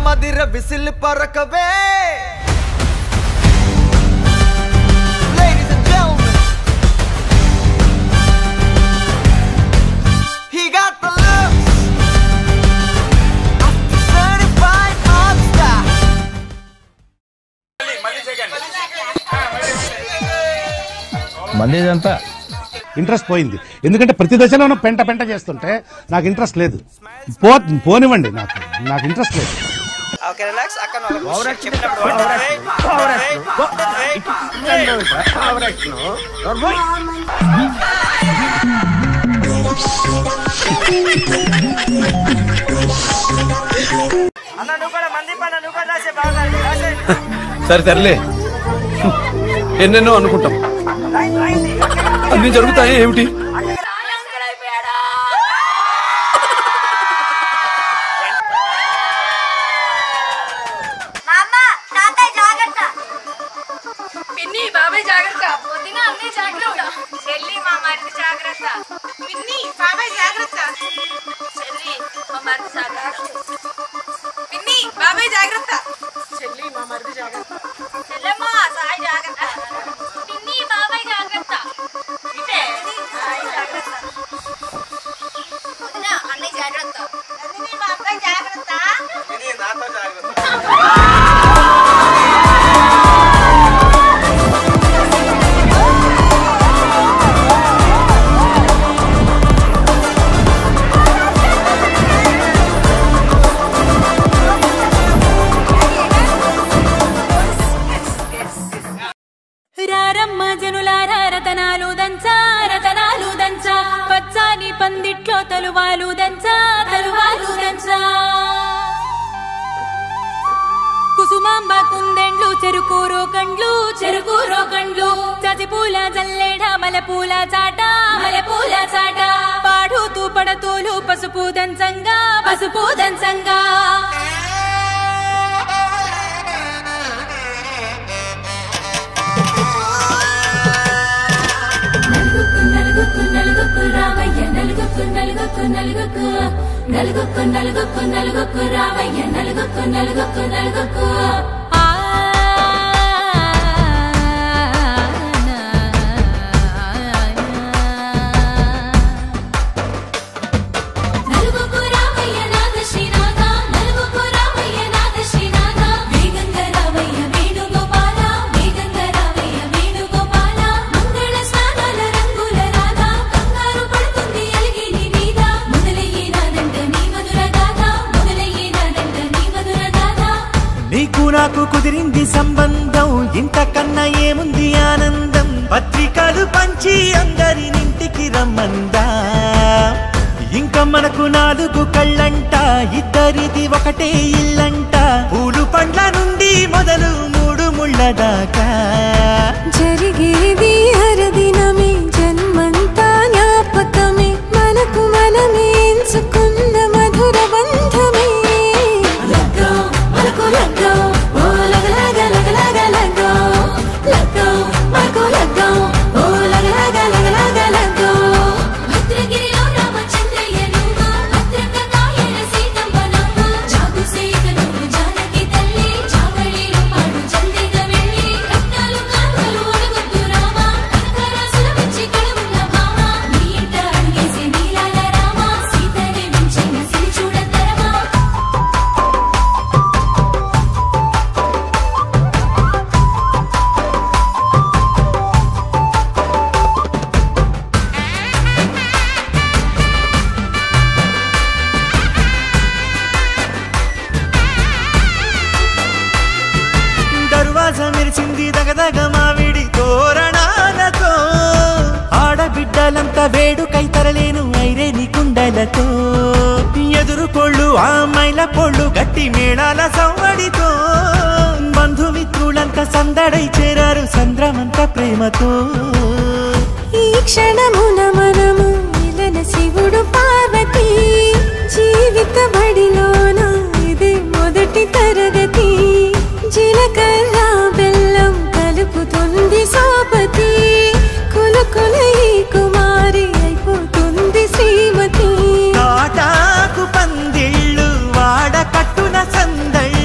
Madhira whistle పరకవే మందేదంతా interest పోయింది. ఎందుకంటే ప్రతి దశలోనూ పెంట పెంట చేస్తుంటే నాకు ఇంట్రెస్ట్ లేదు. పోనివ్వండి, నాకు ఇంట్రెస్ట్ లేదు. సరే తరలే, ఎన్నెన్నో అనుకుంటాం, అన్ని జరుగుతాయి ఏమిటి? పిన్ని బాబాయ్ జాగ్రత్త, పొద్దున అన్నీ జాగ్రత్త, చెల్లి మా మరిది జాగ్రత్త, పిన్ని బాబాయ్ జాగ్రత్త, చెల్లి మా మరిది జాగ్రత్త, పిన్ని బాబాయ్ జాగ్రత్త, చెల్లి మా మరిది జాగ్రత్త, చెల్లెమ్మ సాయి జాగ్రత్త, పిన్ని బాబాయ్ జాగ్రత్త, ఇటే సాయి జాగ్రత్త, పొద్దున అన్నీ జాగ్రత్త, పిన్ని బాబాయ్ జాగ్రత్త, పిన్ని నాతో జాగ్రత్త. రతనాలు దంచా రతనాలు దంచా, పచ్చాని పందిట్లో తలువాలు దంచా తలువాలు దంచా, కుసుమాంబ కుందెండ్లు చెరుకూరో కండ్లు చెరుకూరో కండ్లు, చజిపూల జల్లేడ మలపూల చాట మలపూల చాట, పాడుతూ పడతూలు పసుపు దంచంగా పసుపు దంచంగా, నలుగుకు నలుగుకు రామయ్య నలుగుకు నలుగుకు నలుగుకు నలుగుకు నలుగుకు నలుగుకు రామయ్య నలుగుకు నలుగుకు నలుగుకు, నలుగుకు రామయ్య నాద శ్రీనాథ నలుగుకు రామయ్య నాద శ్రీనాథ, వేగంగా రామయ్య వేణుగోపాల వేగంగా రామయ్య వేణుగోపాల, మంగళ స్నానాల రంగుల రాధ కంగారు పడుతుంది అలిగిని మీద, మొదలయ్యేనాదంట నీ మధుర గాథ మొదలయ్యేనాదంట నీ మధుర గాథ, నీకు నాకు కుదిరింది సంబంధం, ఇంతకన్నా ఏముంది ఆనందం, పత్రికలు పంచి అందరినింటికి రమ్మందా, ఇంకా మనకు 4 కళ్ళంట, ఇద్దరిది ఒకటే ఇల్లంట, పూలు పండ్ల నుండి మొదలు 3 ముళ్ళ దాకా జరిగేది హరదినమే జన్మంతా జ్ఞాపకమే, మనకు మనమే ఎంచుకున్న మధుర బంధమే, లగ్గో మనకు లగ్గో ఓ లగలగ లగలగ లగ్గో, లగ్గో మనకు లగ్గో ఓ లగలగ లగలగ లగ్గో, భద్రగిరిలో రామచంద్రయ్య నువ్వు భద్రంగా కాయల సీతమ్మ నవ్వు, జాగు సీతను జానకి తల్లి జావళిలో పాడు జల్దిగా వెళ్ళి, రత్నాలు కాంతలు అడుగుతూ రామ కనకరాసుల వచ్చి కడుగున్న భామ, నీ ఇంట అడుగేసే నీలాల రామ సీతని మించిన సిరి చూడతరమా, దర్వాజా మెరిచింది దగదగ మావిడి తోరణాలతో, ఆడబిడ్డలంతా వేడుకై తరలేను ఐరేని కుండలతో, ఎదురుకోళ్ళు ఆ మైల పొళ్ళు గట్టి మేళాల సవ్వడితో, బంధుమిత్రులంతా సందడై చేరారు సంద్రమంత ప్రేమతో, ఈ క్షణమున మనము మిలన శివుడు పార్వతి, జీవిత బడిలోన ఇదే మొదటి తరగతి, జీలకర్ర బెల్లం కలుపుతుంది సోపతి, కులుకుల ఈ కుమారి అయిపోతుంది శ్రీమతి, నాటాకు పందిళ్ళు వాడ కట్టున సందళ్ళు,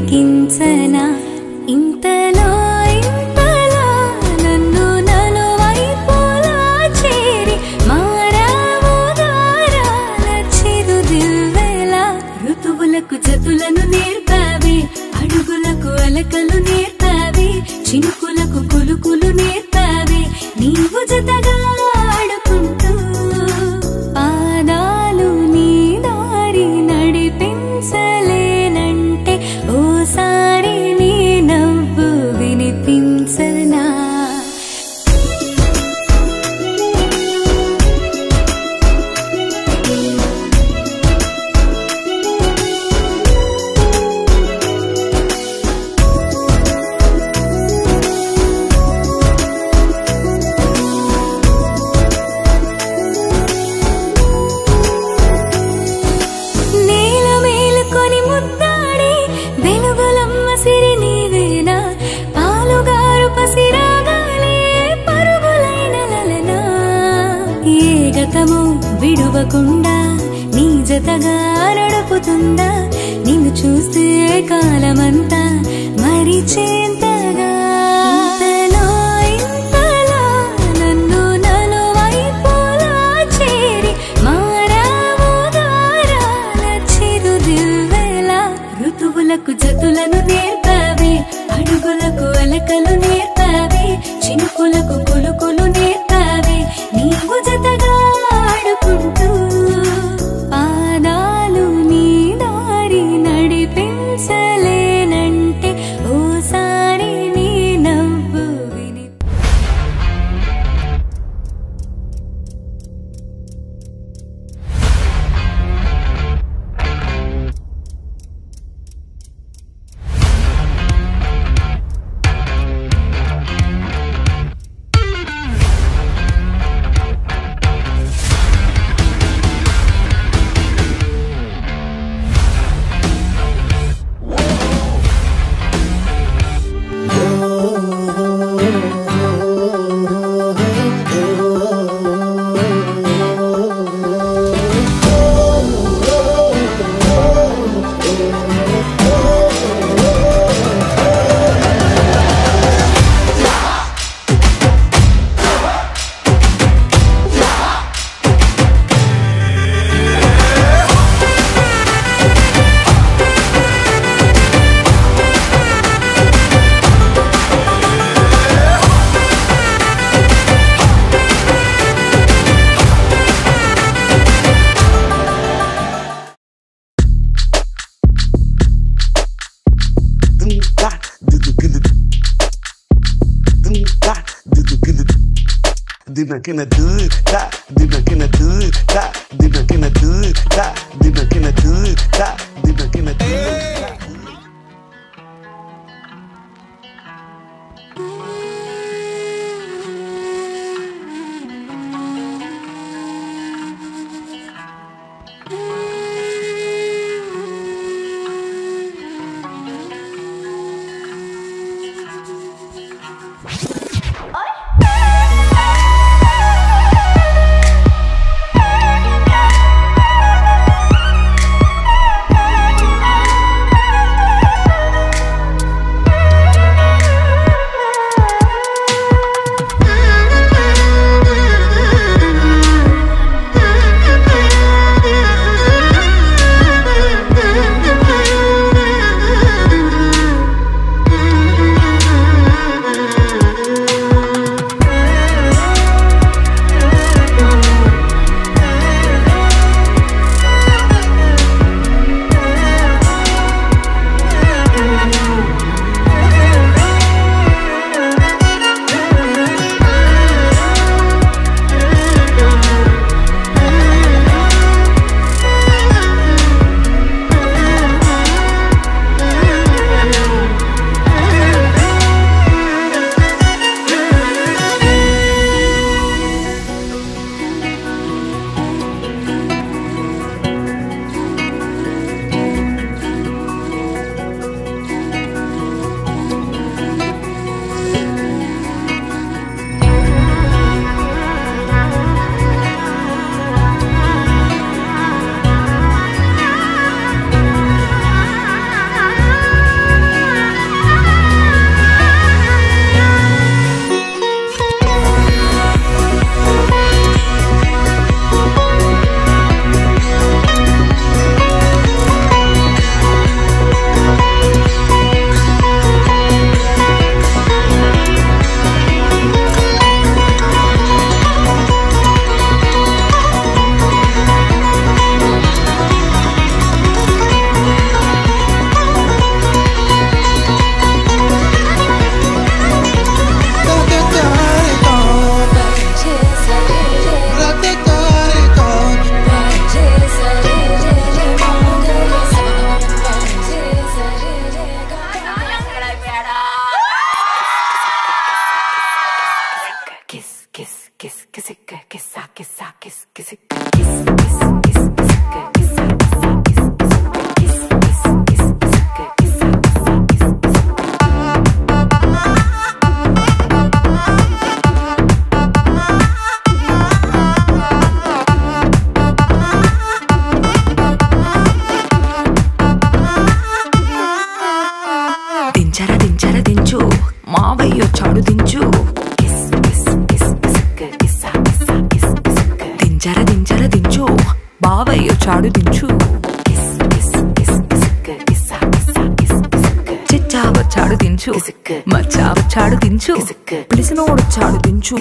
ఉడికించనా ఇంతలో ఇంతలో నన్ను నలువైపులా చేరి మారావు దారాల చిరుదివ్వెలా ఋతువులకు జతులను నేర్పావి అడుగులకు అలకలు నేర్పావి చినుకులకు కులుకులు నేర్పావి నీవు జతగా ఆడుకుంటూ పాదాలు నీ దారి నడిపించలేనంటే ఓసారి నీ నవ్వు వినిపించనా విడువకుండా నీ జతగా నడుపుతుందా నిన్ను చూస్తే కాలమంతా మరిచేంతగా ఇంతలో ఇంతలో నన్ను నలువైపులా చేరి మారావు దారాల చిరుదివ్వెలా ఋతువులకు జతులను నేర్పావి అడుగులకు అలకలు నేర్పావి చినుకులకు కులుకులు నేర్పావి నీవు జతగా ఆడుకుంటూ పాదాలు నీ దారి నడిపించలేనంటే ఓసారి నీ నవ్వు విని Dime que no do da, dime que no do da, dime que no do da, dime que no do da, dime que no do da. దించు మావయ్య చాడు దించు దించు బావయ్య చాడు దించు చిచ్చావచ్చాడు దించు మచ్చావచ్చాడు దించు పిలిసినోడు చాడు దించు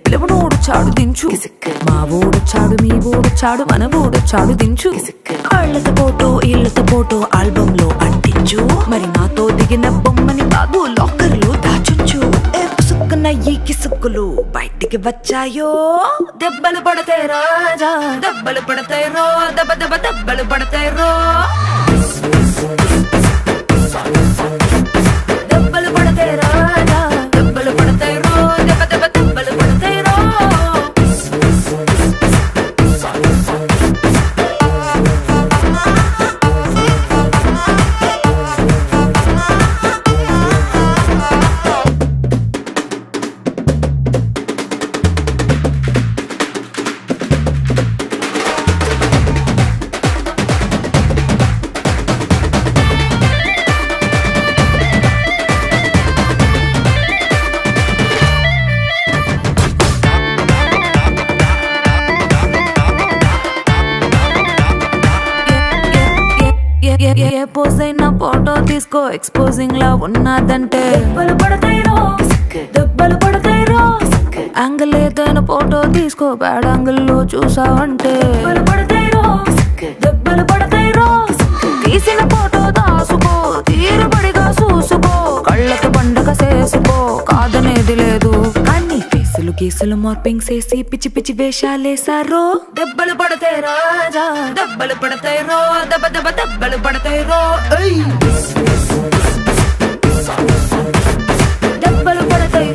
పిలవనోడు చాడు దించు మా ఓడు చాడు మీ ఓడు చాడు మన ఓడు చాడు దించు ఇళ్ళతో పోటో ఆల్బమ్ లో అంటించు మరి నాతో దిగిన బొమ్మని బాబు లాకర్ లో దాచుంచు పుసుక్కున్న ఈ కిసుక్కులు బయటికి వచ్చాయో దెబ్బలు పడతాయి రాజా దెబ్బలు పడతాయి రో దెబ్బ దెబ్బ దెబ్బలు పడతాయి రో దెబ్బలు పడతాయి రాజా దెబ్బలు పడతాయి రో దెబ్బ దెబ్బ దెబ్బలు పడతాయి రో ఏ పోజ్ అయినా ఫోటో తీసుకో ఎక్స్పోజింగ్ లా ఉన్నదంటే దెబ్బలు పడతాయి రో యాంగిల్ ఏదైనా ఫోటో తీసుకో బ్యాడ్ యాంగిల్ లో చూసావంటే దెబ్బలు పడతాయి రో తీసిన ఫోటో దాసుకో తీరుబడిగా చూసుకో కళ్ళకు పండగ చేసుకో కాదనేది లేదు అన్ని కేసులు మార్పింగ్ చేసి పిచ్చి పిచ్చి వేషాలేసారో దెబ్బలు పడతాయి రాజా దెబ్బలు పడతాయి రో దెబ్బ దెబ్బ దెబ్బలు పడతాయి రో దెబ్బలు పడతాయి